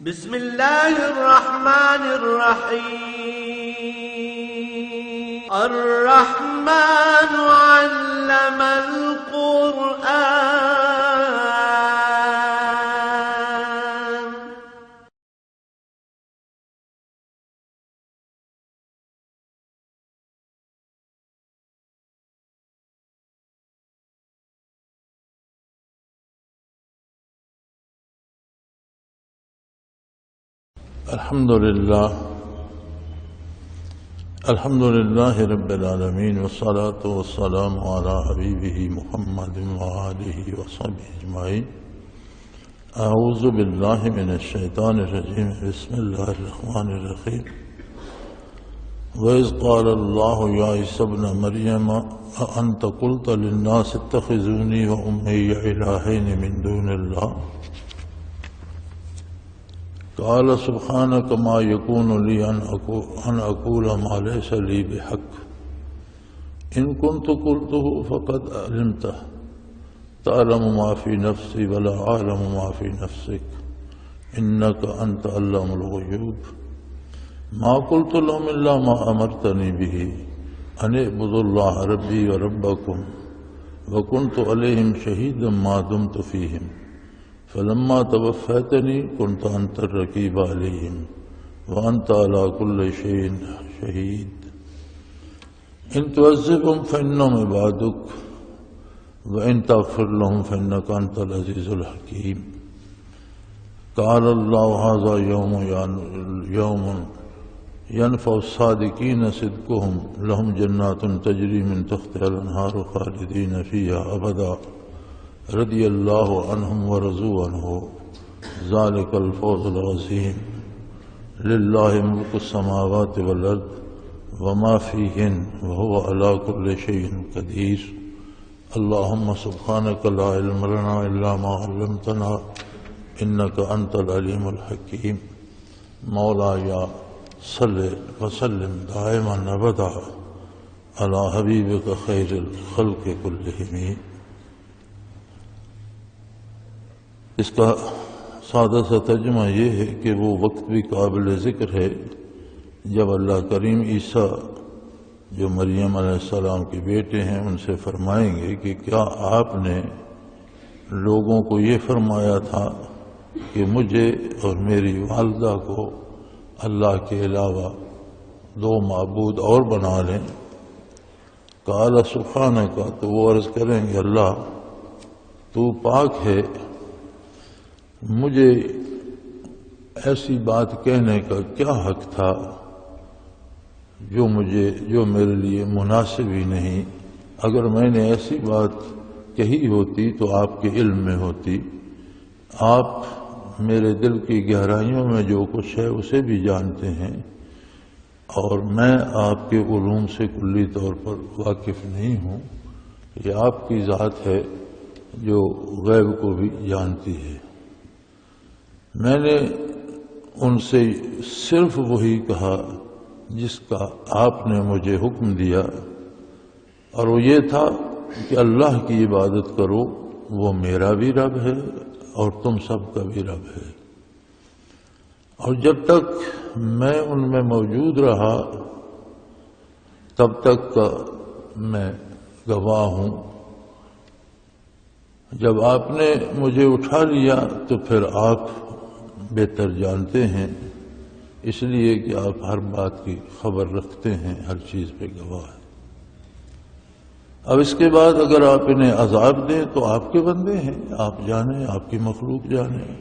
بسم الله الرحمن الرحيم الرحمن علم القرآن الحمد لله رب العالمين والصلاة والسلام على حبيبه محمد وآله وصحبه أجمعين. أعوذ بالله من الشيطان الرجيم. بسم الله الرحمن الرحيم. وإذ قال الله يا عيسى ابن مريم أأنت قلت للناس اتخذوني وأمي إلهين من دون الله قال سبحانك ما يكون لي أن أقول ما ليس لي بحق إن كنت قلته فقد علمته تعلم ما في نفسي ولا أعلم ما في نفسك إنك أنت علام الغيوب ما قلت لهم إلا ما أمرتني به أن اعبدوا الله ربي وربكم وكنت عليهم شهيدا ما دمت فيهم فلما توفيتني كنت أنت الرقيب عليهم وأنت على كل شيء شهيد إن تعذبهم فإنهم عبادك وإن تغفر لهم فإنك أنت العزيز الحكيم. قال الله هذا يوم ينفع الصادقين صدقهم لهم جنات تجري من تحتها الأنهار خالدين فيها أبدا رضي الله عنهم ورضوا عنه ذلك الفوز العظيم. لله ملك السماوات والأرض وما فيهن وهو على كل شيء قدير. اللهم سبحانك لا علم لنا إلا ما علمتنا إنك أنت العليم الحكيم. مولاي صل وسلم دائما أبدا على حبيبك خير الخلق كلهم. اس کا سادہ سا ترجمہ یہ ہے کہ وہ وقت بھی قابل ذکر ہے جب اللہ کریم عیسیٰ جو مریم علیہ السلام کے بیٹے ہیں ان سے فرمائیں گے کہ کیا آپ نے لوگوں کو یہ فرمایا تھا کہ مجھے اور میری والدہ کو اللہ کے علاوہ دو معبود اور بنا لیں. قال سبحانک، تو وہ عرض کریں گے اللہ تو پاک ہے، مجھے ایسی بات کہنے کا کیا حق تھا جو میرے لیے مناسب ہی نہیں. اگر میں نے ایسی بات کہی ہوتی تو آپ کے علم میں ہوتی. آپ میرے دل کی گہرائیوں میں جو کچھ ہے اسے بھی جانتے ہیں اور میں آپ کے علوم سے کلی طور پر واقف نہیں ہوں. یہ آپ کی ذات ہے جو غیب کو بھی جانتی ہے. میں نے ان سے صرف وہی کہا جس کا آپ نے مجھے حکم دیا، اور وہ یہ تھا کہ اللہ کی عبادت کرو، وہ میرا بھی رب ہے اور تم سب کا بھی رب ہے. اور جب تک میں ان میں موجود رہا تب تک کا میں گواہ ہوں. جب آپ نے مجھے اٹھا لیا تو پھر آپ بہتر جانتے ہیں، اس لیے کہ آپ ہر بات کی خبر رکھتے ہیں، ہر چیز پہ گواہ ہیں. اب اس کے بعد اگر آپ انہیں عذاب دیں تو آپ کے بندے ہیں، آپ جانیں، آپ کی مخلوق جانیں،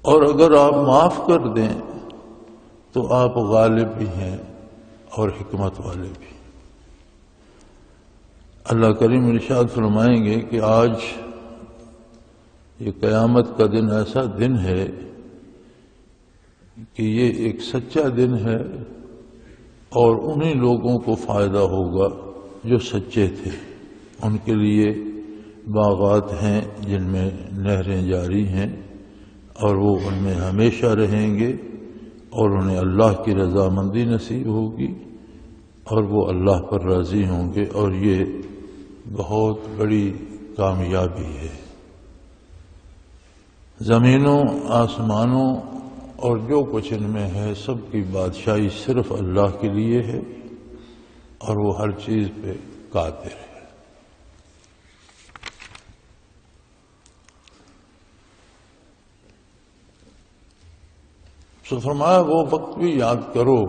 اور اگر آپ معاف کر دیں تو آپ غالب بھی ہیں اور حکمت والے بھی. اللہ کریم ارشاد فرمائیں گے کہ آج یہ قیامت کا دن ایسا دن ہے کہ یہ ایک سچا دن ہے اور انہی لوگوں کو فائدہ ہوگا جو سچے تھے. ان کے لیے باغات ہیں جن میں نہریں جاری ہیں اور وہ ان میں ہمیشہ رہیں گے اور انہیں اللہ کی رضامندی نصیب ہوگی اور وہ اللہ پر راضی ہوں گے، اور یہ بہت بڑی کامیابی ہے. زمینوں آسمانوں اور جو کچھ ان میں ہے سب کی بادشاہی صرف اللہ کے لیے ہے اور وہ ہر چیز پہ قادر ہے۔ سو فرمایا وہ وقت بھی یاد کرو،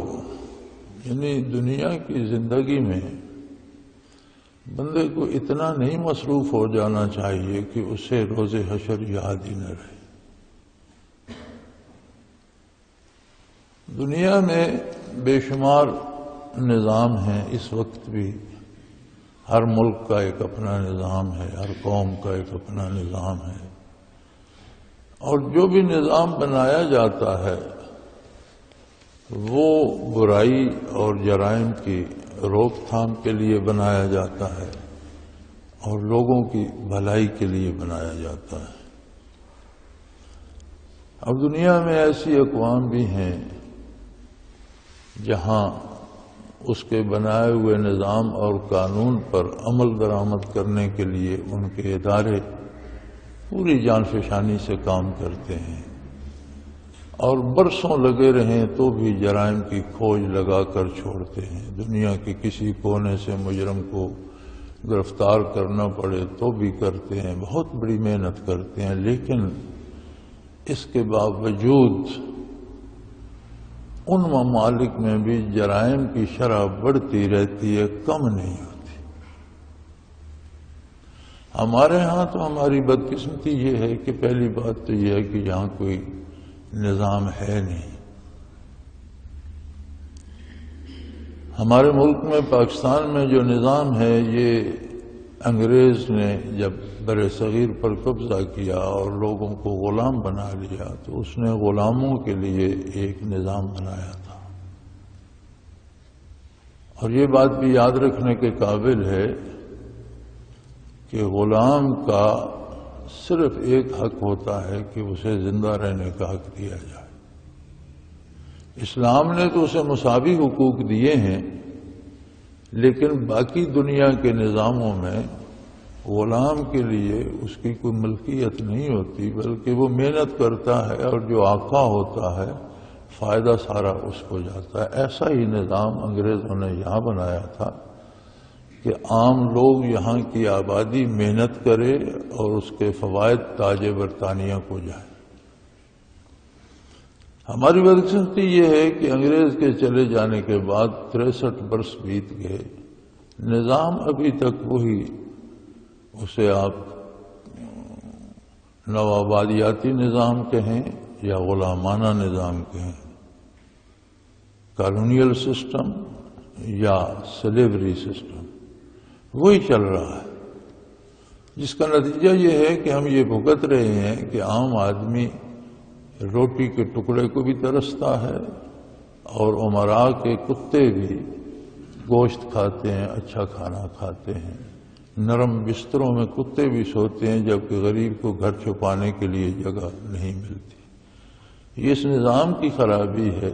یعنی دنیا کی زندگی میں بندے کو اتنا نہیں مصروف ہو جانا چاہیے کہ اسے روز حشر یاد ہی نہ رہے۔ دنیا میں بے شمار نظام ہیں، اس وقت بھی ہر ملک کا ایک اپنا نظام ہے، ہر قوم کا ایک اپنا نظام ہے، اور جو بھی نظام بنایا جاتا ہے وہ برائی اور جرائم کی روک تھام کے لیے بنایا جاتا ہے اور لوگوں کی بھلائی کے لیے بنایا جاتا ہے۔ اب دنیا میں ایسی اقوام بھی ہیں جہاں اس کے بنائے ہوئے نظام اور قانون پر عمل درآمد کرنے کے لیے ان کے ادارے پوری جان فشانی سے کام کرتے ہیں، اور برسوں لگے رہیں تو بھی جرائم کی کھوج لگا کر چھوڑتے ہیں۔ دنیا کے کسی کونے سے مجرم کو گرفتار کرنا پڑے تو بھی کرتے ہیں، بہت بڑی محنت کرتے ہیں، لیکن اس کے باوجود ان ممالک میں بھی جرائم کی شرح بڑھتی رہتی ہے، کم نہیں ہوتی۔ ہمارے ہاں تو ہماری بدقسمتی یہ ہے کہ پہلی بات تو یہ ہے کہ یہاں کوئی نظام ہے نہیں۔ ہمارے ملک میں پاکستان میں جو نظام ہے یہ انگریز نے جب بر صغیر پر قبضہ کیا اور لوگوں کو غلام بنا لیا تو اس نے غلاموں کے لیے ایک نظام بنایا تھا، اور یہ بات بھی یاد رکھنے کے قابل ہے کہ غلام کا صرف ایک حق ہوتا ہے کہ اسے زندہ رہنے کا حق دیا جائے۔ اسلام نے تو اسے مساوی حقوق دیے ہیں، لیکن باقی دنیا کے نظاموں میں غلام کے لیے اس کی کوئی ملکیت نہیں ہوتی، بلکہ وہ محنت کرتا ہے اور جو آقا ہوتا ہے فائدہ سارا اس کو جاتا ہے۔ ایسا ہی نظام انگریزوں نے یہاں بنایا تھا کہ عام لوگ یہاں کی آبادی محنت کرے اور اس کے فوائد تاج برطانیہ کو جائیں۔ ہماری بدقسمتی یہ ہے کہ انگریز کے چلے جانے کے بعد 63 برس بیت گئے، نظام ابھی تک وہی، اسے آپ نوآبادیاتی نظام کہیں یا غلامانہ نظام کہیں، کالونیل سسٹم یا سلیوری سسٹم، وہی چل رہا ہے، جس کا نتیجہ یہ ہے کہ ہم یہ بھگت رہے ہیں کہ عام آدمی روٹی کے ٹکڑے کو بھی ترستا ہے اور امراء کے کتے بھی گوشت کھاتے ہیں، اچھا کھانا کھاتے ہیں، نرم بستروں میں کتے بھی سوتے ہیں، جبکہ غریب کو گھر چھپانے کے لیے جگہ نہیں ملتی۔ یہ اس نظام کی خرابی ہے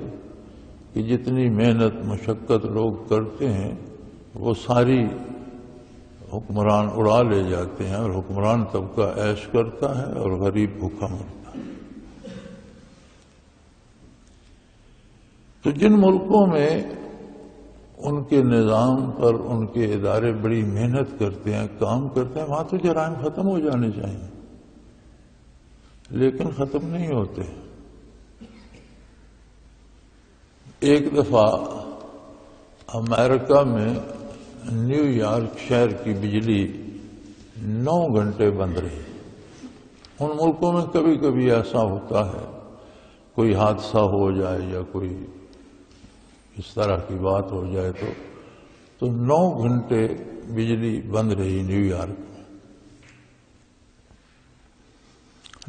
کہ جتنی محنت مشقت لوگ کرتے ہیں وہ ساری حکمران اڑا لے جاتے ہیں، اور حکمران طبقہ عیش کرتا ہے اور غریب بھوکا مرتا ہے۔ تو جن ملکوں میں ان کے نظام پر ان کے ادارے بڑی محنت کرتے ہیں، کام کرتے ہیں، وہاں تو جرائم ختم ہو جانے چاہیے، لیکن ختم نہیں ہوتے۔ ایک دفعہ امریکہ میں نیو یارک شہر کی بجلی 9 گھنٹے بند رہی۔ ان ملکوں میں کبھی کبھی ایسا ہوتا ہے، کوئی حادثہ ہو جائے یا کوئی اس طرح کی بات ہو جائے تو 9 گھنٹے بجلی بند رہی نیو یارک میں۔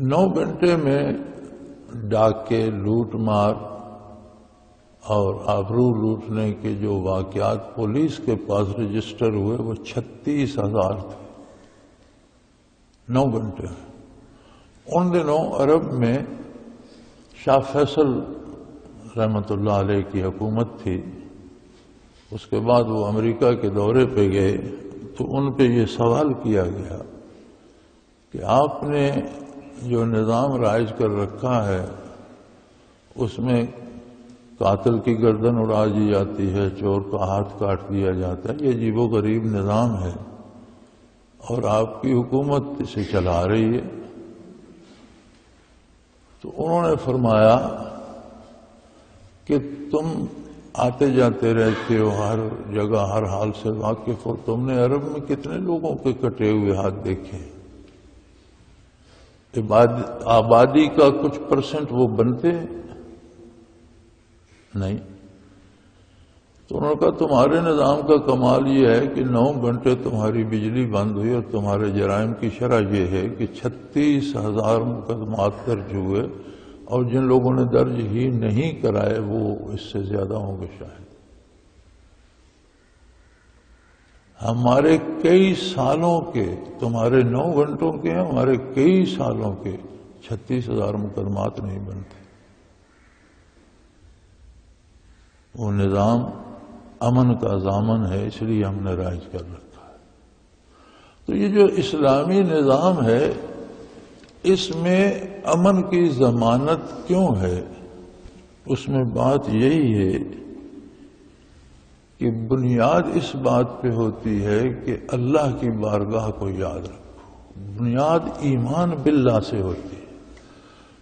9 گھنٹے میں ڈاکے، لوٹ مار اور آبرو لوٹنے کے جو واقعات پولیس کے پاس رجسٹر ہوئے وہ 36,000 تھے 9 گھنٹے میں۔ ان دنوں عرب میں شاہ فیصل رحمت اللہ علیہ کی حکومت تھی، اس کے بعد وہ امریکہ کے دورے پہ گئے تو ان پہ یہ سوال کیا گیا کہ آپ نے جو نظام رائج کر رکھا ہے اس میں قاتل کی گردن اڑا دی جاتی ہے، چور کا ہاتھ کاٹ دیا جاتا ہے۔ یہ عجیب و غریب نظام ہے اور آپ کی حکومت اسے چلا رہی ہے۔ تو انہوں نے فرمایا کہ تم آتے جاتے رہتے ہو، ہر جگہ ہر حال سے واقف ہو، تم نے عرب میں کتنے لوگوں کے کٹے ہوئے ہاتھ دیکھے؟ آبادی کا کچھ پرسنٹ وہ بنتے نہیں۔ تو انہوں نے کہا تمہارے نظام کا کمال یہ ہے کہ 9 گھنٹے تمہاری بجلی بند ہوئی، اور تمہارے جرائم کی شرح یہ ہے کہ 36,000 مقدمات درج ہوئے، اور جن لوگوں نے درج ہی نہیں کرائے وہ اس سے زیادہ ہوں گے شاید۔ ہمارے کئی سالوں کے، تمہارے 9 گھنٹوں کے ہیں، ہمارے کئی سالوں کے 36,000 مقدمات نہیں بنتے۔ وہ نظام امن کا ضامن ہے، اس لیے ہم نے رائج کر رکھا ہے۔ تو یہ جو اسلامی نظام ہے، اس میں امن کی ضمانت کیوں ہے؟ اس میں بات یہی ہے کہ بنیاد اس بات پہ ہوتی ہے کہ اللہ کی بارگاہ کو یاد رکھو۔ بنیاد ایمان باللہ سے ہوتی ہے۔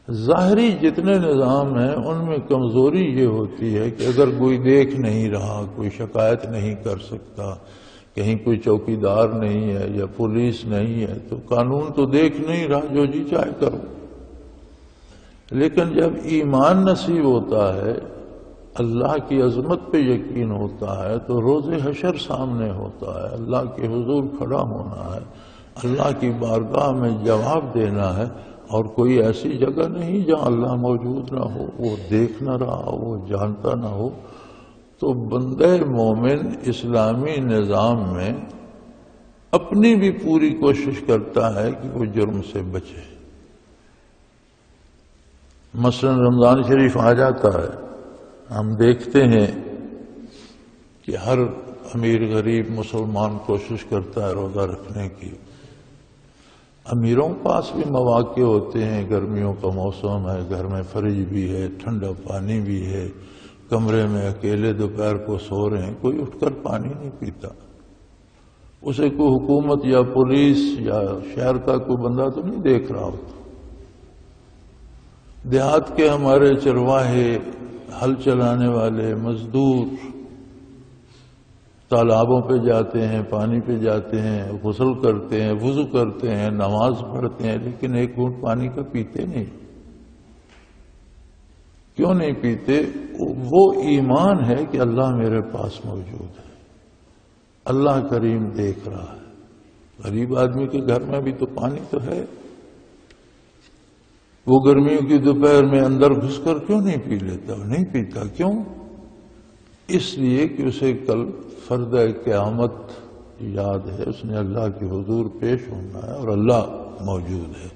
ظاہری جتنے نظام ہیں ان میں کمزوری یہ ہوتی ہے کہ اگر کوئی دیکھ نہیں رہا، کوئی شکایت نہیں کر سکتا، کہیں کوئی چوکیدار نہیں ہے یا پولیس نہیں ہے، تو قانون تو دیکھ نہیں رہا، جو جی چاہے کرو۔ لیکن جب ایمان نصیب ہوتا ہے، اللہ کی عظمت پہ یقین ہوتا ہے، تو روز حشر سامنے ہوتا ہے، اللہ کے حضور کھڑا ہونا ہے، اللہ کی بارگاہ میں جواب دینا ہے، اور کوئی ایسی جگہ نہیں جہاں اللہ موجود نہ ہو، وہ دیکھ نہ رہا ہو، وہ جانتا نہ ہو۔ تو بندہ مومن اسلامی نظام میں اپنی بھی پوری کوشش کرتا ہے کہ وہ جرم سے بچے۔ مثلا رمضان شریف آ جاتا ہے، ہم دیکھتے ہیں کہ ہر امیر غریب مسلمان کوشش کرتا ہے روزہ رکھنے کی۔ امیروں کے پاس بھی مواقع ہوتے ہیں، گرمیوں کا موسم ہے، گھر میں فریج بھی ہے، ٹھنڈا پانی بھی ہے، کمرے میں اکیلے دوپہر کو سو رہے ہیں، کوئی اٹھ کر پانی نہیں پیتا۔ اسے کوئی حکومت یا پولیس یا شہر کا کوئی بندہ تو نہیں دیکھ رہا ہوتا۔ دیہات کے ہمارے چرواہے، ہل چلانے والے مزدور تالابوں پہ جاتے ہیں، پانی پہ جاتے ہیں، غسل کرتے ہیں، وضو کرتے ہیں، نماز پڑھتے ہیں، لیکن ایک گھونٹ پانی کا پیتے نہیں۔ کیوں نہیں پیتے؟ وہ ایمان ہے کہ اللہ میرے پاس موجود ہے، اللہ کریم دیکھ رہا ہے۔ غریب آدمی کے گھر میں بھی تو پانی تو ہے، وہ گرمیوں کی دوپہر میں اندر گھس کر کیوں نہیں پی لیتا؟ وہ نہیں پیتا، کیوں؟ اس لیے کہ اسے کل فرد قیامت یاد ہے، اس نے اللہ کے حضور پیش ہونا ہے اور اللہ موجود ہے۔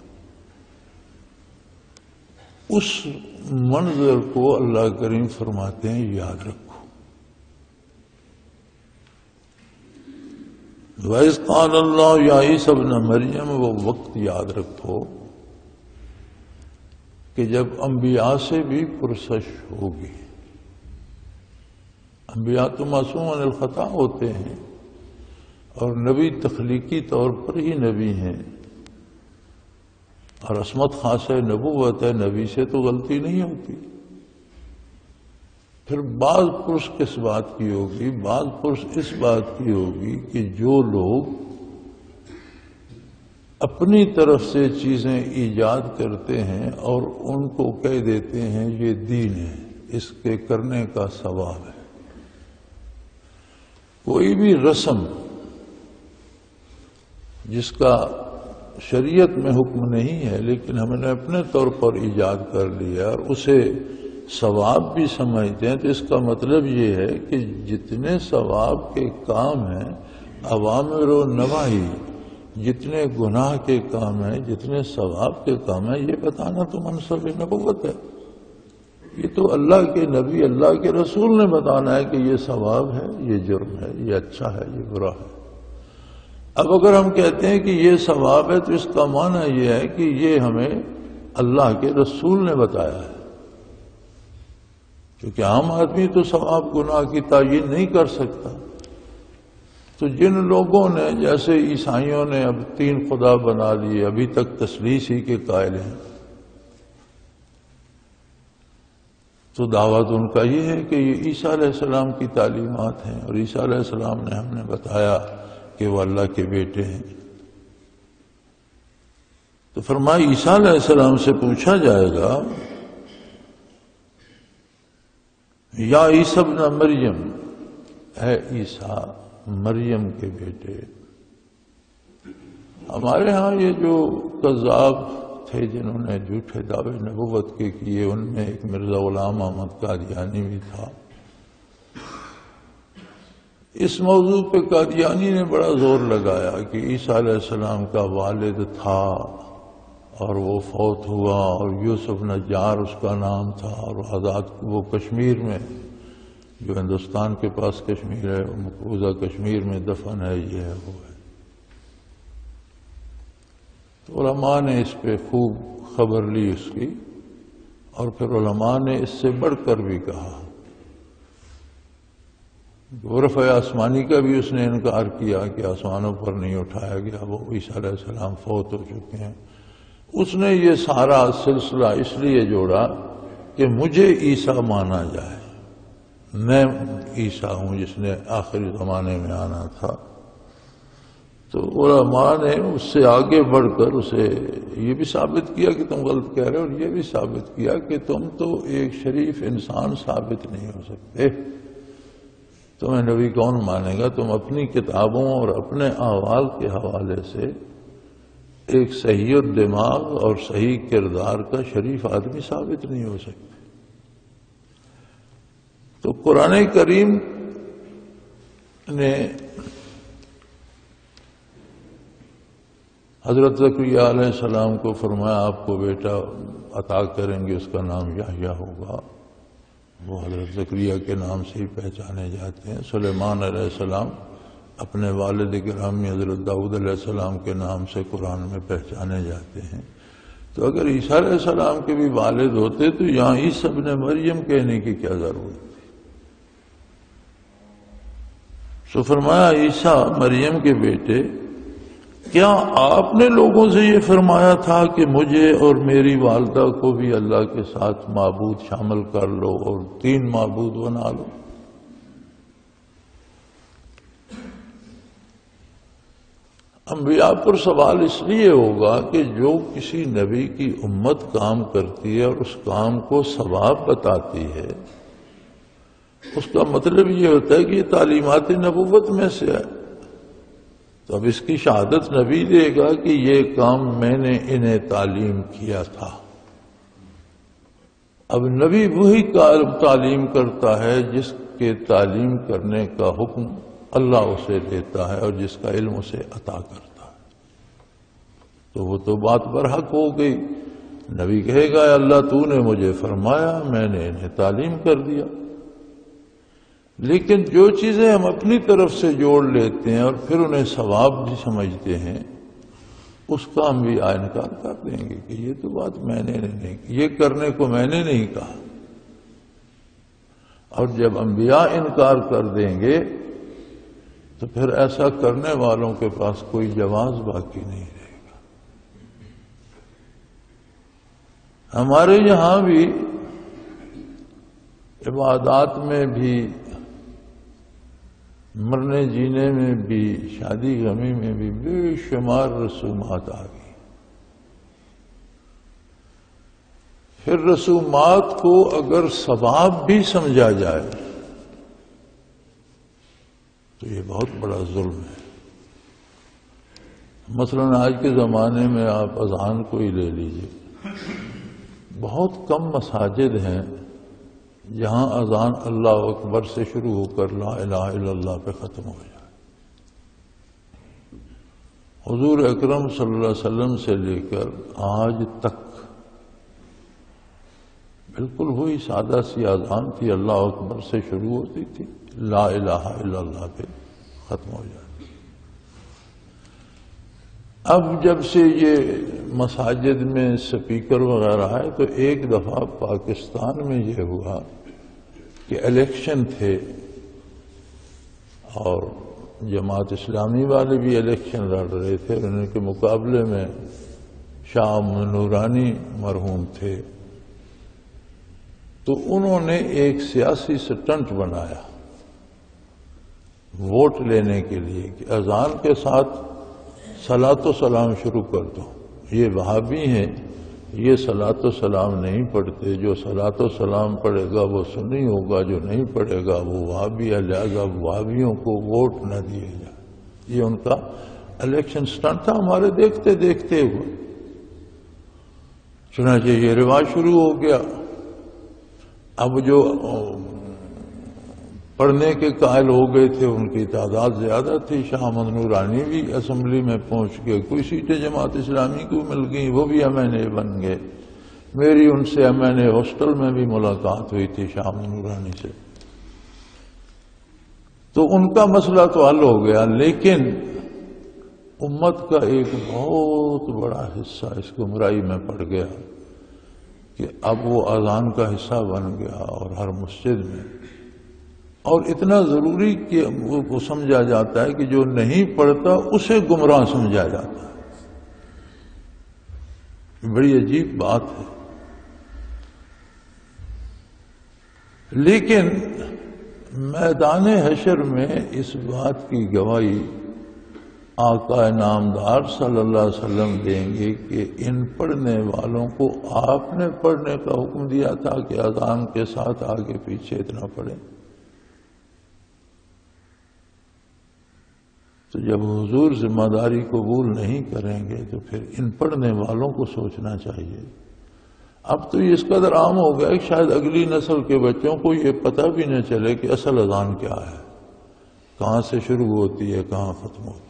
اس منظر کو اللہ کریم فرماتے ہیں یاد رکھو۔ وَإِذْ قَالَ اللَّهُ يَا عِيسَى ابْنَ مَرْيَمَ، وہ وقت یاد رکھو کہ جب انبیاء سے بھی پرسش ہوگی۔ انبیاء تو معصوم عن الخطا ہوتے ہیں، اور نبی تخلیقی طور پر ہی نبی ہیں، اور عصمت خاصہ نبوت ہے، نبی سے تو غلطی نہیں ہوتی۔ پھر بعض پرس کس بات کی ہوگی؟ بعض پرس اس بات کی ہوگی کہ جو لوگ اپنی طرف سے چیزیں ایجاد کرتے ہیں اور ان کو کہہ دیتے ہیں یہ دین ہے، اس کے کرنے کا ثواب ہے۔ کوئی بھی رسم جس کا شریعت میں حکم نہیں ہے لیکن ہم نے اپنے طور پر ایجاد کر لیا اور اسے ثواب بھی سمجھتے ہیں، تو اس کا مطلب یہ ہے کہ جتنے ثواب کے کام ہیں، اوامر و نواہی، جتنے گناہ کے کام ہیں، جتنے ثواب کے کام ہیں، یہ بتانا تو منصب نبوت ہے۔ یہ تو اللہ کے نبی، اللہ کے رسول نے بتانا ہے کہ یہ ثواب ہے، یہ جرم ہے، یہ اچھا ہے، یہ برا ہے۔ اب اگر ہم کہتے ہیں کہ یہ ثواب ہے تو اس کا معنی یہ ہے کہ یہ ہمیں اللہ کے رسول نے بتایا ہے۔ کیونکہ عام آدمی تو ثواب گناہ کی تعیین نہیں کر سکتا. تو جن لوگوں نے جیسے عیسائیوں نے اب 3 خدا بنا لیے، ابھی تک تثلیث ہی کے قائل ہیں، تو دعوت ان کا یہ ہے کہ یہ عیسیٰ علیہ السلام کی تعلیمات ہیں، اور عیسیٰ علیہ السلام نے ہم نے بتایا کہ وہ اللہ کے بیٹے ہیں. تو فرمایا عیسیٰ علیہ السلام سے پوچھا جائے گا یا عیسیٰ ابن مریم، اے عیسیٰ مریم کے بیٹے. ہمارے ہاں یہ جو کذاب تھے جنہوں نے جھوٹے دعوے نبوت کے کیے، ان میں ایک مرزا غلام احمد قادیانی بھی تھا. اس موضوع پہ قادیانی نے بڑا زور لگایا کہ عیسیٰ علیہ السلام کا والد تھا اور وہ فوت ہوا، اور یوسف نجار اس کا نام تھا، اور آزاد وہ کشمیر میں، جو ہندوستان کے پاس کشمیر ہے، مقبوضہ کشمیر میں دفن ہے، یہ ہے وہ ہے. تو علماء نے اس پہ خوب خبر لی اس کی، اور پھر علماء نے اس سے بڑھ کر بھی کہا. رفع آسمانی کا بھی اس نے انکار کیا کہ آسمانوں پر نہیں اٹھایا گیا، وہ عیسیٰ علیہ السلام فوت ہو چکے ہیں. اس نے یہ سارا سلسلہ اس لیے جوڑا کہ مجھے عیسیٰ مانا جائے، میں عیسیٰ ہوں جس نے آخری زمانے میں آنا تھا. تو علماء نے اس سے آگے بڑھ کر اسے یہ بھی ثابت کیا کہ تم غلط کہہ رہے ہو، اور یہ بھی ثابت کیا کہ تم تو ایک شریف انسان ثابت نہیں ہو سکتے. تمہیں نبی کون مانے گا؟ تم اپنی کتابوں اور اپنے احوال کے حوالے سے ایک صحیح دماغ اور صحیح کردار کا شریف آدمی ثابت نہیں ہو سکتے. تو قرآن کریم نے حضرت زکریا علیہ السلام کو فرمایا آپ کو بیٹا عطا کریں گے، اس کا نام یحییٰ ہوگا. وہ حضرت زکریا کے نام سے ہی پہچانے جاتے ہیں. سلیمان علیہ السلام اپنے والد گرامی حضرت داؤد علیہ السلام کے نام سے قرآن میں پہچانے جاتے ہیں. تو اگر عیسیٰ علیہ السلام کے بھی والد ہوتے تو یہاں عیسیٰ ابن مریم کہنے کی کیا ضرورت تھی؟ سو فرمایا عیسیٰ مریم کے بیٹے، کیا آپ نے لوگوں سے یہ فرمایا تھا کہ مجھے اور میری والدہ کو بھی اللہ کے ساتھ معبود شامل کر لو اور 3 معبود بنا لو؟ انبیاء پر سوال اس لیے ہوگا کہ جو کسی نبی کی امت کام کرتی ہے اور اس کام کو ثواب بتاتی ہے، اس کا مطلب یہ ہوتا ہے کہ یہ تعلیمات نبوت میں سے ہے. تو اب اس کی شہادت نبی دے گا کہ یہ کام میں نے انہیں تعلیم کیا تھا. اب نبی وہی تعلیم کرتا ہے جس کے تعلیم کرنے کا حکم اللہ اسے دیتا ہے اور جس کا علم اسے عطا کرتا ہے. تو وہ تو بات برحق ہو گئی. نبی کہے گا اللہ تو نے مجھے فرمایا، میں نے انہیں تعلیم کر دیا. لیکن جو چیزیں ہم اپنی طرف سے جوڑ لیتے ہیں اور پھر انہیں ثواب بھی سمجھتے ہیں، اس کا ہم بھی انکار کر دیں گے کہ یہ تو بات میں نے نہیں کی، یہ کرنے کو میں نے نہیں کہا. اور جب انبیاء انکار کر دیں گے تو پھر ایسا کرنے والوں کے پاس کوئی جواز باقی نہیں رہے گا. ہمارے یہاں بھی عبادات میں بھی، مرنے جینے میں بھی، شادی غمی میں بھی بے شمار رسومات آ گئی. پھر رسومات کو اگر ثواب بھی سمجھا جائے تو یہ بہت بڑا ظلم ہے. مثلا آج کے زمانے میں آپ اذان کو ہی لے لیجیے، بہت کم مساجد ہیں جہاں اذان اللہ اکبر سے شروع ہو کر لا الہ الا اللہ پہ ختم ہو جائے. حضور اکرم صلی اللہ علیہ وسلم سے لے کر آج تک بالکل وہی سادہ سی اذان تھی، اللہ اکبر سے شروع ہوتی تھی، لا الہ الا اللہ پہ ختم ہو جائے. اب جب سے یہ مساجد میں سپیکر وغیرہ ہے تو ایک دفعہ پاکستان میں یہ ہوا کہ الیکشن تھے اور جماعت اسلامی والے بھی الیکشن لڑ رہے تھے، ان کے مقابلے میں شاہ نورانی مرحوم تھے، تو انہوں نے ایک سیاسی سٹنٹ بنایا ووٹ لینے کے لیے کہ اذان کے ساتھ صلاۃ و سلام شروع کر دو۔ یہ وہابی ہیں، یہ صلاۃ و سلام نہیں پڑھتے، جو صلاۃ و سلام پڑھے گا وہ سنی ہوگا، جو نہیں پڑھے گا وہ وہابی ہے، لہذا وہابیوں کو ووٹ نہ دیے جائے۔ یہ ان کا الیکشن سٹنٹ تھا ہمارے دیکھتے دیکھتے ہوئے، چنانچہ یہ رواج شروع ہو گیا۔ اب جو پڑھنے کے قائل ہو گئے تھے ان کی تعداد زیادہ تھی، شاہ احمد نورانی بھی اسمبلی میں پہنچ گئے، کوئی سیٹیں جماعت اسلامی کو مل گئیں، وہ بھی ایم این اے بن گئے۔ میری ان سے ایم این اے ہاسٹل میں بھی ملاقات ہوئی تھی شاہ احمد نورانی سے، تو ان کا مسئلہ تو حل ہو گیا، لیکن امت کا ایک بہت بڑا حصہ اس گمراہی میں پڑ گیا کہ اب وہ اذان کا حصہ بن گیا اور ہر مسجد میں، اور اتنا ضروری کہ وہ سمجھا جاتا ہے کہ جو نہیں پڑھتا اسے گمراہ سمجھا جاتا ہے۔ بڑی عجیب بات ہے، لیکن میدان حشر میں اس بات کی گواہی آقا نامدار صلی اللہ علیہ وسلم دیں گے کہ ان پڑھنے والوں کو آپ نے پڑھنے کا حکم دیا تھا کہ اذان کے ساتھ آگے پیچھے اتنا پڑھیں۔ تو جب حضور ذمہ داری قبول نہیں کریں گے تو پھر ان پڑھنے والوں کو سوچنا چاہیے۔ اب تو یہ اس قدر عام ہو گیا کہ شاید اگلی نسل کے بچوں کو یہ پتہ بھی نہ چلے کہ اصل اذان کیا ہے، کہاں سے شروع ہوتی ہے، کہاں ختم ہوتی ہے۔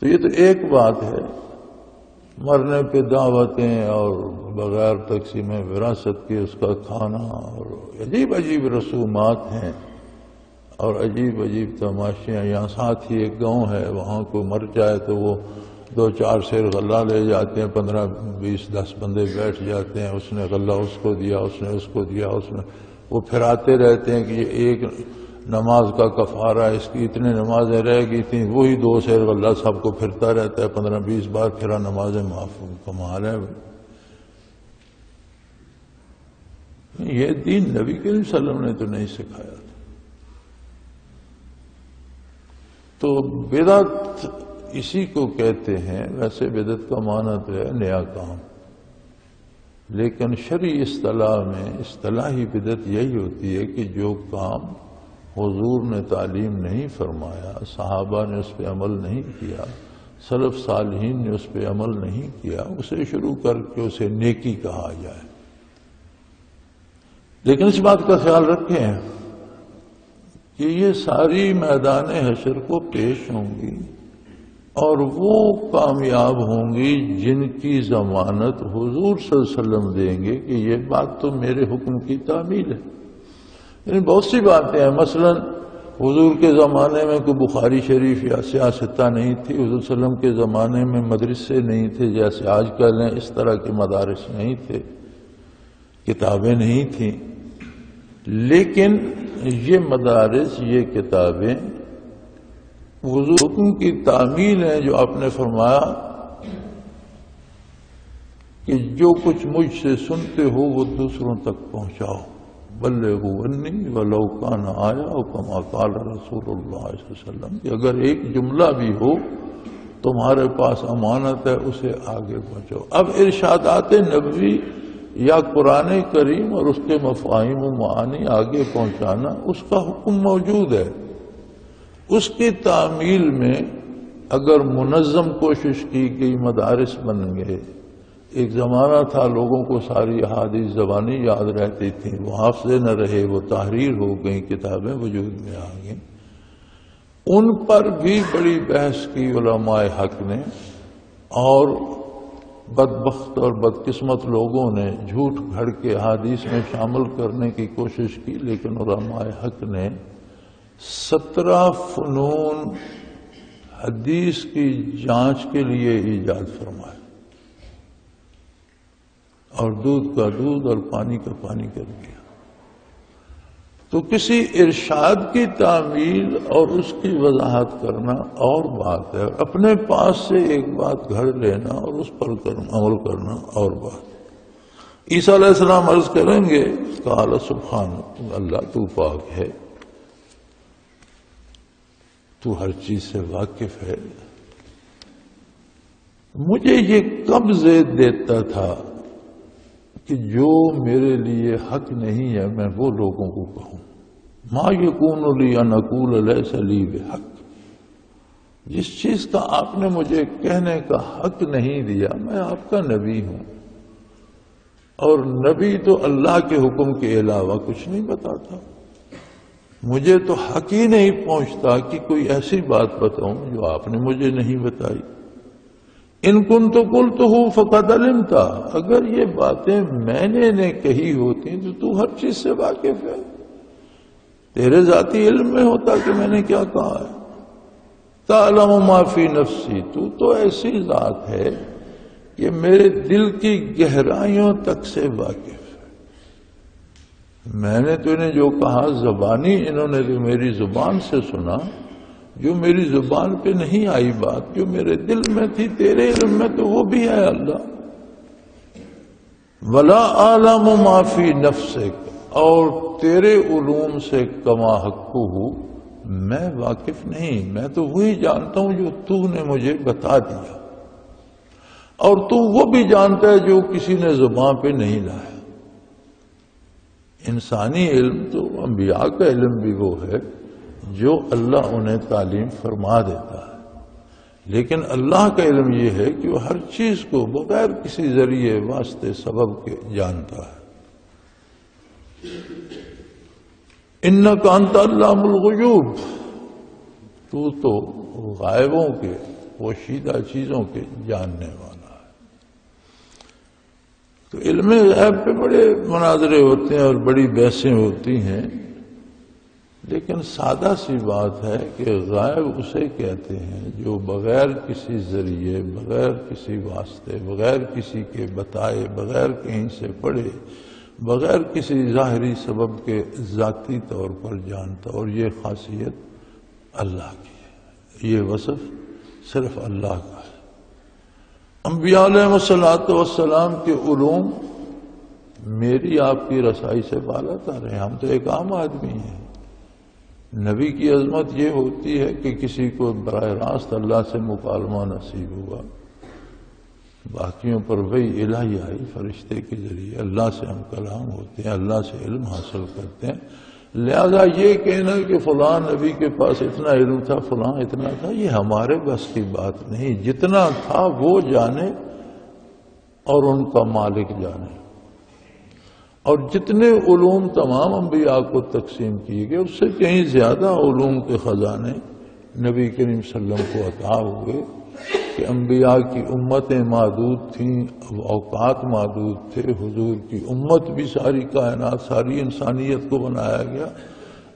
تو یہ تو ایک بات ہے، مرنے پہ دعوتیں اور بغیر تقسیم وراثت کے اس کا کھانا، اور عجیب عجیب رسومات ہیں اور عجیب عجیب تماشے ہیں۔ یہاں ساتھ ہی ایک گاؤں ہے، وہاں کوئی مر جائے تو وہ 2-4 سیر غلہ لے جاتے ہیں، 15-20-10 بندے بیٹھ جاتے ہیں، اس نے غلہ اس کو دیا، اس نے اس کو دیا، اس نے، وہ پھراتے رہتے ہیں کہ یہ ایک نماز کا کفارہ، اس کی اتنے نمازیں رہ گئی تھیں، وہی 2 سیر غلہ سب کو پھرتا رہتا ہے، 15-20 بار پھرا، نمازیں معاف، کمال ہے۔ یہ دین نبی کریم صلی اللہ علیہ وسلم نے تو نہیں سکھایا تھا۔ تو بدعت اسی کو کہتے ہیں، ویسے بدعت کا معنی تو ہے نیا کام، لیکن شرعی اصطلاح میں اصطلاحی بدعت یہی ہوتی ہے کہ جو کام حضور نے تعلیم نہیں فرمایا، صحابہ نے اس پہ عمل نہیں کیا، سلف صالحین نے اس پہ عمل نہیں کیا، اسے شروع کر کے اسے نیکی کہا جائے۔ لیکن اس بات کا خیال رکھیں کہ یہ ساری میدان حشر کو پیش ہوں گی اور وہ کامیاب ہوں گی جن کی ضمانت حضور صلی اللہ علیہ وسلم دیں گے کہ یہ بات تو میرے حکم کی تعمیل ہے۔ یعنی بہت سی باتیں ہیں، مثلا حضور کے زمانے میں کوئی بخاری شریف یا سیاستہ نہیں تھی، حضور صلی اللہ علیہ وسلم کے زمانے میں مدرسے نہیں تھے جیسے آج کل ہیں، اس طرح کے مدارس نہیں تھے، کتابیں نہیں تھیں، لیکن یہ مدارس، یہ کتابیں حضور حکم کی تعمیل ہیں، جو آپ نے فرمایا کہ جو کچھ مجھ سے سنتے ہو وہ دوسروں تک پہنچاؤ، بلغوا انی ولو کان آیا کما قال رسول اللہ صلی اللہ علیہ وسلم، کہ اگر ایک جملہ بھی ہو تمہارے پاس امانت ہے اسے آگے پہنچاؤ۔ اب ارشادات نبوی یا قرآن کریم اور اس کے مفاہیم و معانی آگے پہنچانا، اس کا حکم موجود ہے، اس کی تعمیل میں اگر منظم کوشش کی گئی مدارس بن گئے۔ ایک زمانہ تھا لوگوں کو ساری احادیث زبانی یاد رہتی تھیں، وہ حافظ نہ رہے، وہ تحریر ہو گئیں، کتابیں وجود میں آ گئیں، ان پر بھی بڑی بحث کی علماء حق نے، اور بدبخت اور بدقسمت لوگوں نے جھوٹ گھڑ کے احادیث میں شامل کرنے کی کوشش کی، لیکن علماء حق نے 17 فنون حدیث کی جانچ کے لیے ایجاد فرمائے اور دودھ کا دودھ اور پانی کا پانی کر دیا۔ تو کسی ارشاد کی تعمیل اور اس کی وضاحت کرنا اور بات ہے، اپنے پاس سے ایک بات گھڑ لینا اور اس پر عمل کرنا اور بات۔ عیسیٰ علیہ السلام عرض کریں گے قال سبحان اللہ، تو پاک ہے، تو ہر چیز سے واقف ہے۔ مجھے یہ کب زید دیتا تھا کہ جو میرے لیے حق نہیں ہے میں وہ لوگوں کو کہوں۔ ما یکون لی ان اقول لیس لی بحق، جس چیز کا آپ نے مجھے کہنے کا حق نہیں دیا، میں آپ کا نبی ہوں، اور نبی تو اللہ کے حکم کے علاوہ کچھ نہیں بتاتا۔ مجھے تو حق ہی نہیں پہنچتا کہ کوئی ایسی بات بتاؤں جو آپ نے مجھے نہیں بتائی۔ ان کنت قلتہ فقد علمت، اگر یہ باتیں میں نے کہی ہوتی تو ہر چیز سے واقف ہے، تیرے ذاتی علم میں ہوتا کہ میں نے کیا کہا ہے۔ تعلم ما فی نفسی، تو ایسی ذات ہے کہ میرے دل کی گہرائیوں تک سے واقف ہے۔ میں نے تو انہیں جو کہا زبانی، انہوں نے تو میری زبان سے سنا، جو میری زبان پہ نہیں آئی بات، جو میرے دل میں تھی تیرے علم میں تو وہ بھی ہے اللہ۔ ولا اعلم ما فی نفسک، اور تیرے علوم سے کما حقہ، میں واقف نہیں، میں تو وہی جانتا ہوں جو تو نے مجھے بتا دیا، اور تو وہ بھی جانتا ہے جو کسی نے زبان پہ نہیں لایا۔ انسانی علم تو انبیاء کا علم بھی وہ ہے جو اللہ انہیں تعلیم فرما دیتا ہے، لیکن اللہ کا علم یہ ہے کہ وہ ہر چیز کو بغیر کسی ذریعے واسطے سبب کے جانتا ہے۔ انک انت علام الغیوب، تو غائبوں کے پوشیدہ چیزوں کے جاننے والا ہے۔ تو علم غیب پہ بڑے مناظرے ہوتے ہیں اور بڑی بحثیں ہوتی ہیں، لیکن سادہ سی بات ہے کہ غائب اسے کہتے ہیں جو بغیر کسی ذریعے، بغیر کسی واسطے، بغیر کسی کے بتائے، بغیر کہیں سے پڑھے، بغیر کسی ظاہری سبب کے ذاتی طور پر جانتا، اور یہ خاصیت اللہ کی ہے، یہ وصف صرف اللہ کا ہے۔ انبیاء علیہ السلام کے علوم میری آپ کی رسائی سے بالا تر ہیں، ہم تو ایک عام آدمی ہیں۔ نبی کی عظمت یہ ہوتی ہے کہ کسی کو براہ راست اللہ سے مکالمہ نصیب ہوا، باقیوں پر وہی الہی آئی فرشتے کے ذریعے، اللہ سے ہم کلام ہوتے ہیں، اللہ سے علم حاصل کرتے ہیں۔ لہذا یہ کہنا کہ فلاں نبی کے پاس اتنا علم تھا، فلاں اتنا تھا، یہ ہمارے بس کی بات نہیں۔ جتنا تھا وہ جانے اور ان کا مالک جانے، اور جتنے علوم تمام انبیاء کو تقسیم کیے گئے اس سے کہیں زیادہ علوم کے خزانے نبی کریم صلی اللہ علیہ وسلم کو عطا ہوئے، کہ انبیاء کی امتیں محدود تھیں، اوقات محدود تھے، حضور کی امت بھی ساری کائنات، ساری انسانیت کو بنایا گیا،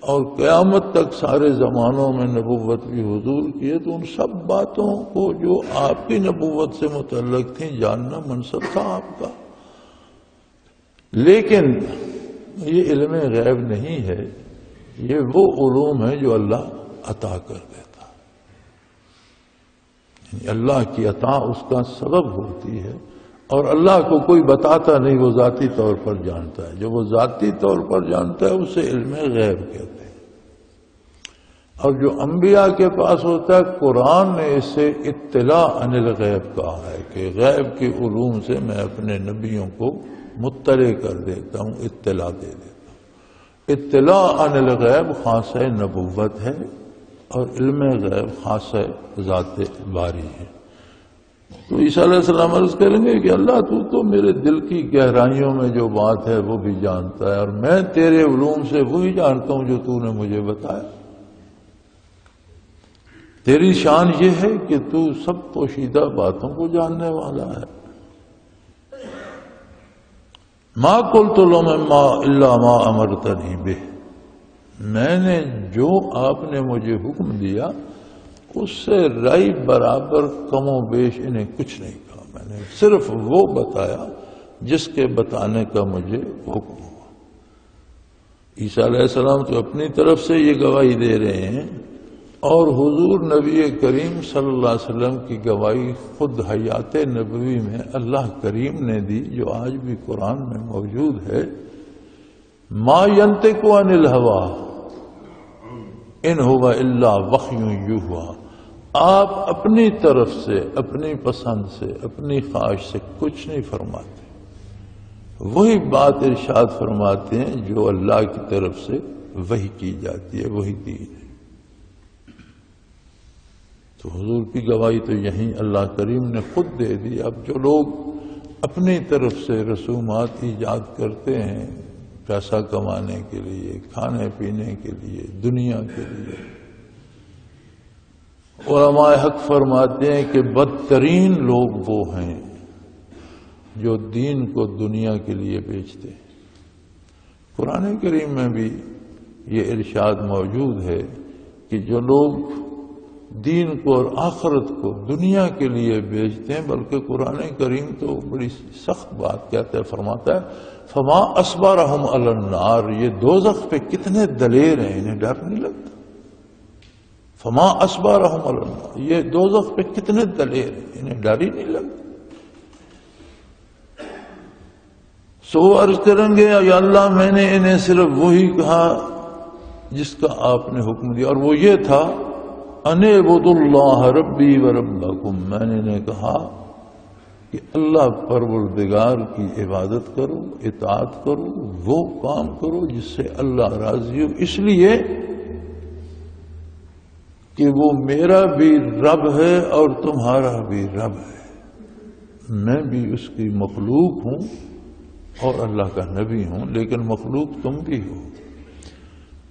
اور قیامت تک سارے زمانوں میں نبوت بھی حضور کی ہے۔ تو ان سب باتوں کو جو آپ کی نبوت سے متعلق تھیں جاننا منصب تھا آپ کا، لیکن یہ علم غیب نہیں ہے، یہ وہ علوم ہے جو اللہ عطا کر دیتا، یعنی اللہ کی عطا اس کا سبب ہوتی ہے، اور اللہ کو کوئی بتاتا نہیں، وہ ذاتی طور پر جانتا ہے۔ جو وہ ذاتی طور پر جانتا ہے اسے علم غیب کہتے ہیں۔ اور جو انبیاء کے پاس ہوتا ہے، قرآن نے اسے اطلاع عن الغیب کہا ہے، کہ غیب کے علوم سے میں اپنے نبیوں کو مطلع کر دیتا ہوں، اطلاع دے دیتا ہوں۔ اطلاع عن الغیب خاصہ نبوت ہے، اور علم غیب خاصہ ذات باری ہے۔ تو عیسیٰ علیہ السلام عرض کریں گے کہ اللہ تو میرے دل کی گہرائیوں میں جو بات ہے وہ بھی جانتا ہے، اور میں تیرے علوم سے وہی جانتا ہوں جو تو نے مجھے بتایا۔ تیری شان یہ ہے کہ تو سب پوشیدہ باتوں کو جاننے والا ہے۔ ما قلت لهم الا ما امرتنی بہ، میں نے جو آپ نے مجھے حکم دیا اس سے رائی برابر کم و بیش انہیں کچھ نہیں کہا، میں نے صرف وہ بتایا جس کے بتانے کا مجھے حکم ہوا۔ عیسیٰ علیہ السلام تو اپنی طرف سے یہ گواہی دے رہے ہیں، اور حضور نبی کریم صلی اللہ علیہ وسلم کی گواہی خود حیات نبوی میں اللہ کریم نے دی، جو آج بھی قرآن میں موجود ہے۔ ما ینطق عن الہوا ان هو الا وحی یوحی، آپ اپنی طرف سے، اپنی پسند سے، اپنی خواہش سے کچھ نہیں فرماتے، وہی بات ارشاد فرماتے ہیں جو اللہ کی طرف سے وحی کی جاتی ہے، وہی دین ہے۔ تو حضور کی گواہی تو یہیں اللہ کریم نے خود دے دی۔ اب جو لوگ اپنی طرف سے رسومات ایجاد کرتے ہیں پیسہ کمانے کے لیے، کھانے پینے کے لیے، دنیا کے لیے، علماء حق فرماتے ہیں کہ بدترین لوگ وہ ہیں جو دین کو دنیا کے لیے بیچتے ہیں۔ قرآن کریم میں بھی یہ ارشاد موجود ہے کہ جو لوگ دین کو اور آخرت کو دنیا کے لیے بیچتے ہیں، بلکہ قرآن کریم تو بڑی سخت بات کہتا ہے، فرماتا ہے فما اصبرہم علی النار، یہ دوزخ پہ کتنے دلیر ہیں، انہیں ڈر نہیں لگتا۔ فما اصبرہم علی النار، یہ دوزخ پہ کتنے دلیر ہیں، انہیں ڈر ہی نہیں لگتا۔ سو عرض کریں گے یا اللہ میں نے انہیں صرف وہی کہا جس کا آپ نے حکم دیا، اور وہ یہ تھا ان اعبدوا اللہ ربی و ربکم، میں نے انہیں کہا کہ اللہ پروردگار کی عبادت کرو، اطاعت کرو، وہ کام کرو جس سے اللہ راضی ہو، اس لیے کہ وہ میرا بھی رب ہے اور تمہارا بھی رب ہے، میں بھی اس کی مخلوق ہوں اور اللہ کا نبی ہوں، لیکن مخلوق تم بھی ہو۔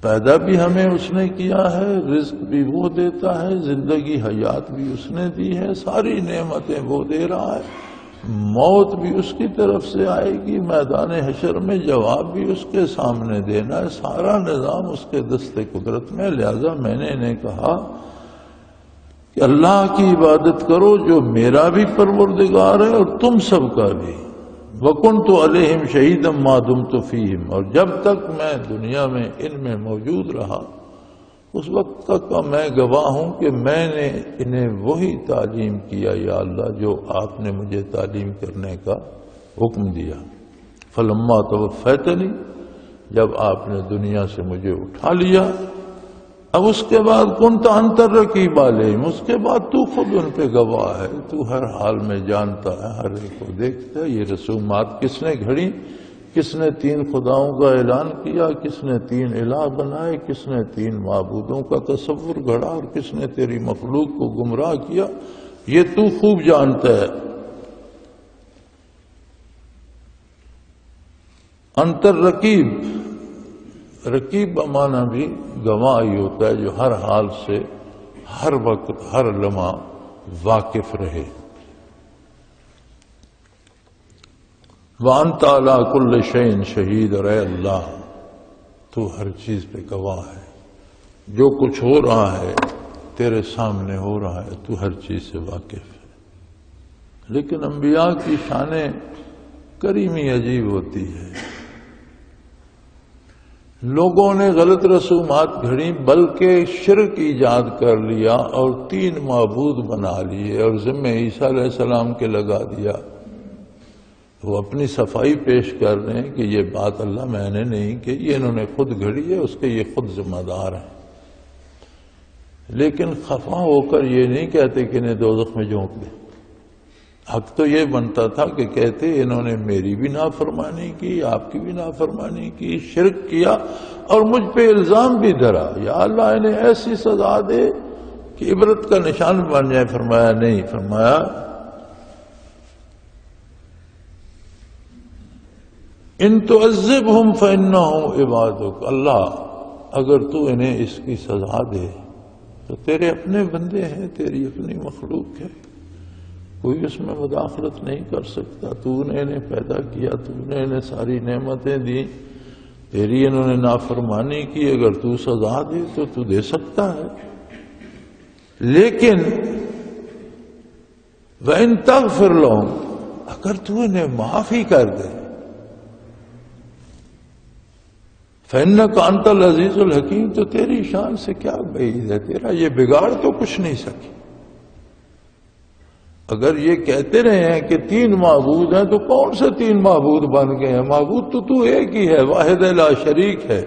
پیدا بھی ہمیں اس نے کیا ہے، رزق بھی وہ دیتا ہے، زندگی حیات بھی اس نے دی ہے، ساری نعمتیں وہ دے رہا ہے، موت بھی اس کی طرف سے آئے گی، میدان حشر میں جواب بھی اس کے سامنے دینا ہے، سارا نظام اس کے دست قدرت میں۔ لہذا میں نے انہیں کہا کہ اللہ کی عبادت کرو جو میرا بھی پروردگار ہے اور تم سب کا بھی۔ وَكُنْتُ عَلَيْهِمْ شَهِيدًا مَا دُمْتُ فِيهِمْ، اور جب تک میں دنیا میں ان میں موجود رہا اس وقت تک میں گواہ ہوں کہ میں نے انہیں وہی تعلیم کیا یا اللہ جو آپ نے مجھے تعلیم کرنے کا حکم دیا۔ فَلَمَّا تَوَفَّيْتَنِي، جب آپ نے دنیا سے مجھے اٹھا لیا، اب اس کے بعد كُنْتَ أَنْتَ الرَّقِيبُ عَلَيْهِمْ، اس کے بعد تو خود ان پہ گواہ ہے، تو ہر حال میں جانتا ہے، ہر ایک کو دیکھتا ہے۔ یہ رسومات کس نے گھڑی، کس نے 3 خداؤں کا اعلان کیا، کس نے 3 الہ بنائے، کس نے 3 معبودوں کا تصور گھڑا، اور کس نے تیری مخلوق کو گمراہ کیا، یہ تو خوب جانتا ہے۔ انت الرقیب، رقیب بمانا بھی گواہ ہی ہوتا ہے جو ہر حال سے، ہر وقت، ہر لمحہ واقف رہے۔ وَأَنْتَ عَلَىٰ كُلِّ شَيْءٍ شَهِيدٌ، اور اے اللہ تو ہر چیز پہ گواہ ہے، جو کچھ ہو رہا ہے تیرے سامنے ہو رہا ہے، تو ہر چیز سے واقف ہے۔ لیکن انبیاء کی شان کریمی عجیب ہوتی ہے۔ لوگوں نے غلط رسومات گھڑی، بلکہ شرک ایجاد کر لیا اور 3 معبود بنا لیے اور ذمہ عیسیٰ علیہ السلام کے لگا دیا۔ وہ اپنی صفائی پیش کر رہے ہیں کہ یہ بات اللہ میں نے نہیں کہ یہ انہوں نے خود گھڑی ہے، اس کے یہ خود ذمہ دار ہیں، لیکن خفا ہو کر یہ نہیں کہتے کہ انہیں دوزخ میں جھونک دیں۔ حق تو یہ بنتا تھا کہ کہتے انہوں نے میری بھی نافرمانی کی، آپ کی بھی نافرمانی کی، شرک کیا اور مجھ پہ الزام بھی دھرا، یا اللہ انہیں ایسی سزا دے کہ عبرت کا نشان بن جائے۔ فرمایا نہیں، فرمایا ان تعذبہم فانہم عبادک، اللہ اگر تو انہیں اس کی سزا دے تو تیرے اپنے بندے ہیں، تیری اپنی مخلوق ہے، کوئی اس میں مداخلت نہیں کر سکتا۔ تو نے انہیں پیدا کیا، تو نے انہیں ساری نعمتیں دی، تیری انہوں نے نافرمانی کی، اگر تو سزا دے تو تو دے سکتا ہے، لیکن وَإِن تَغْفِرْ لَهُمْ، اگر تو انہیں معاف ہی کر دے، فَإِنَّكَ أَنْتَ الْعَزِيزُ الْحَكِيمُ، تو تیری شان سے کیا بعید ہے، تیرا یہ بگاڑ تو کچھ نہیں سکی۔ اگر یہ کہتے رہے ہیں کہ 3 معبود ہیں، تو کون سے 3 معبود بن گئے ہیں؟ معبود تو ایک ہی ہے، واحد لا شریک ہے۔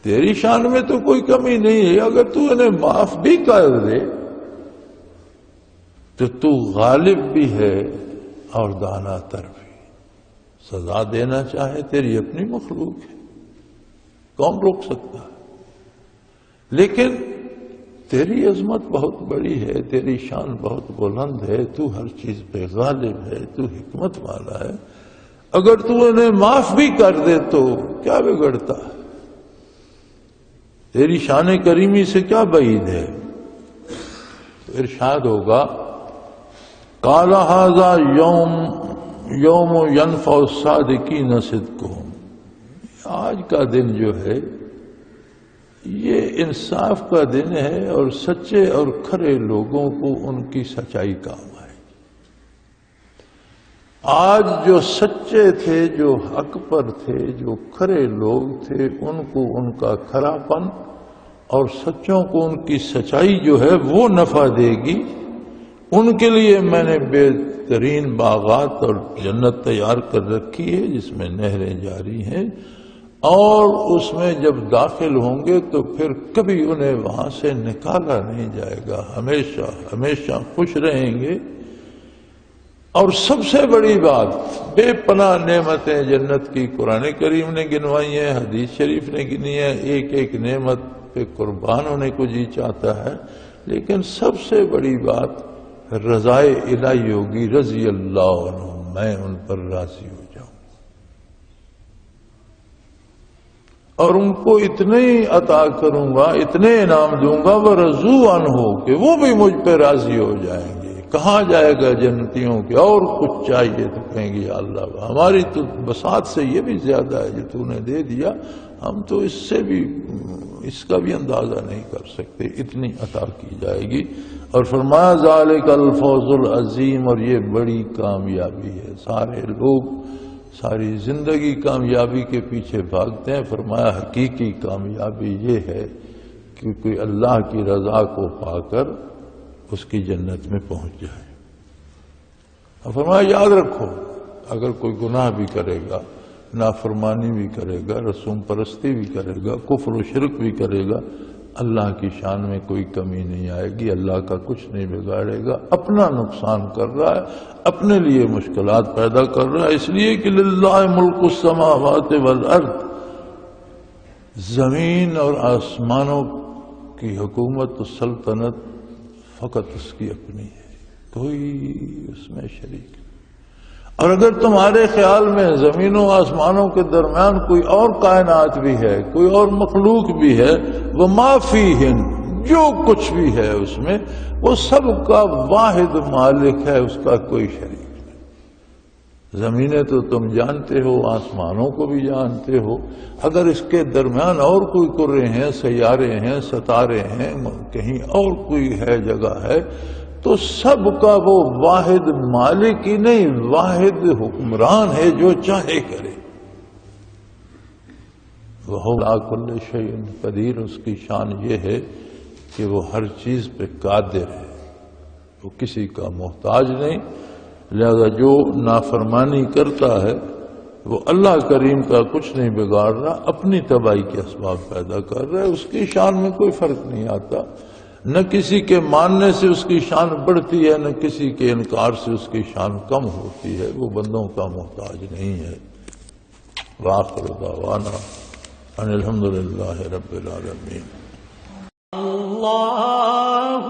تیری شان میں تو کوئی کمی نہیں ہے، اگر تو انہیں معاف بھی کر دے تو غالب بھی ہے اور دانا تر بھی۔ سزا دینا چاہے تیری اپنی مخلوق ہے، کون روک سکتا ہے؟ لیکن تیری عظمت بہت بڑی ہے، تیری شان بہت بلند ہے، تو ہر چیز پہ غالب ہے، تو حکمت والا ہے۔ اگر تو انہیں معاف بھی کر دے تو کیا بگڑتا ہے؟ تیری شان کریمی سے کیا بعید ہے؟ تو ارشاد ہوگا قال ھذا یوم ینفع الصادقین صدقہم، آج کا دن جو ہے یہ انصاف کا دن ہے، اور سچے اور کھرے لوگوں کو ان کی سچائی کام آئے۔ آج جو سچے تھے، جو حق پر تھے، جو کھرے لوگ تھے، ان کو ان کا کھراپن اور سچوں کو ان کی سچائی جو ہے وہ نفع دے گی۔ ان کے لیے میں نے بہترین باغات اور جنت تیار کر رکھی ہے جس میں نہریں جاری ہیں، اور اس میں جب داخل ہوں گے تو پھر کبھی انہیں وہاں سے نکالا نہیں جائے گا، ہمیشہ ہمیشہ خوش رہیں گے۔ اور سب سے بڑی بات، بے پناہ نعمتیں جنت کی قرآن کریم نے گنوائی ہیں، حدیث شریف نے گنی ہے، ایک ایک نعمت پہ قربان ہونے کو جی چاہتا ہے، لیکن سب سے بڑی بات رضائے الہی ہوگی، رضی اللہ عنہ، میں ان پر راضی ہو جاؤں اور ان کو اتنے عطا کروں گا، اتنے انعام دوں گا، وَرَضُوا عَنْهُ، کہ وہ بھی مجھ پہ راضی ہو جائیں گے۔ کہاں جائے گا جنتیوں کے اور کچھ چاہیے تو کہیں گے یا اللہ ہماری تو بساط سے یہ بھی زیادہ ہے جو تو نے دے دیا، ہم تو اس سے بھی اس کا بھی اندازہ نہیں کر سکتے، اتنی عطا کی جائے گی۔ اور فرمایا ذالک الفوز العظیم، اور یہ بڑی کامیابی ہے۔ سارے لوگ ساری زندگی کامیابی کے پیچھے بھاگتے ہیں، فرمایا حقیقی کامیابی یہ ہے کہ کوئی اللہ کی رضا کو پا کر اس کی جنت میں پہنچ جائے۔ اور فرمایا یاد رکھو، اگر کوئی گناہ بھی کرے گا، نافرمانی بھی کرے گا، رسوم پرستی بھی کرے گا، کفر و شرک بھی کرے گا، اللہ کی شان میں کوئی کمی نہیں آئے گی، اللہ کا کچھ نہیں بگاڑے گا، اپنا نقصان کر رہا ہے، اپنے لیے مشکلات پیدا کر رہا ہے، اس لیے کہ للہ ملک السماوات والارض، زمین اور آسمانوں کی حکومت و سلطنت فقط اس کی اپنی ہے، کوئی اس میں شریک نہیں۔ اور اگر تمہارے خیال میں زمین و آسمانوں کے درمیان کوئی اور کائنات بھی ہے، کوئی اور مخلوق بھی ہے، وَمَا فِيهِنْ، جو کچھ بھی ہے اس میں، وہ سب کا واحد مالک ہے، اس کا کوئی شریک نہیں۔ زمینیں تو تم جانتے ہو، آسمانوں کو بھی جانتے ہو، اگر اس کے درمیان اور کوئی کرے ہیں، سیارے ہیں، ستارے ہیں، کہیں اور کوئی ہے، جگہ ہے، تو سب کا وہ واحد مالک ہی نہیں، واحد حکمران ہے جو چاہے کرے۔ وَهُوَ عَلَىٰ كُلِّ شَيْءٍ قَدِيرٌ، اس کی شان یہ ہے کہ وہ ہر چیز پہ قادر ہے، وہ کسی کا محتاج نہیں، لہذا جو نافرمانی کرتا ہے وہ اللہ کریم کا کچھ نہیں بگاڑ رہا، اپنی تباہی کے اسباب پیدا کر رہا ہے، اس کی شان میں کوئی فرق نہیں آتا، نہ کسی کے ماننے سے اس کی شان بڑھتی ہے، نہ کسی کے انکار سے اس کی شان کم ہوتی ہے، وہ بندوں کا محتاج نہیں ہے۔ وآخر دعوانا ان الحمدللہ رب العالمین۔ اللہ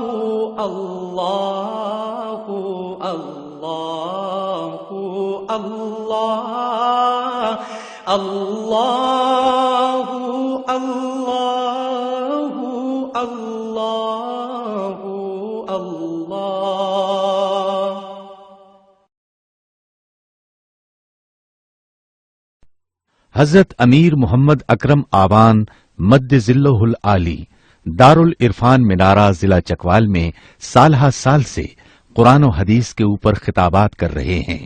اللہ اللہ اللہ اللہ اللہ اللہ اللہ۔ حضرت امیر محمد اکرم آوان مد ذلہ العالی دارالعرفان منارہ ضلع چکوال میں سالہ سال سے قرآن و حدیث کے اوپر خطابات کر رہے ہیں،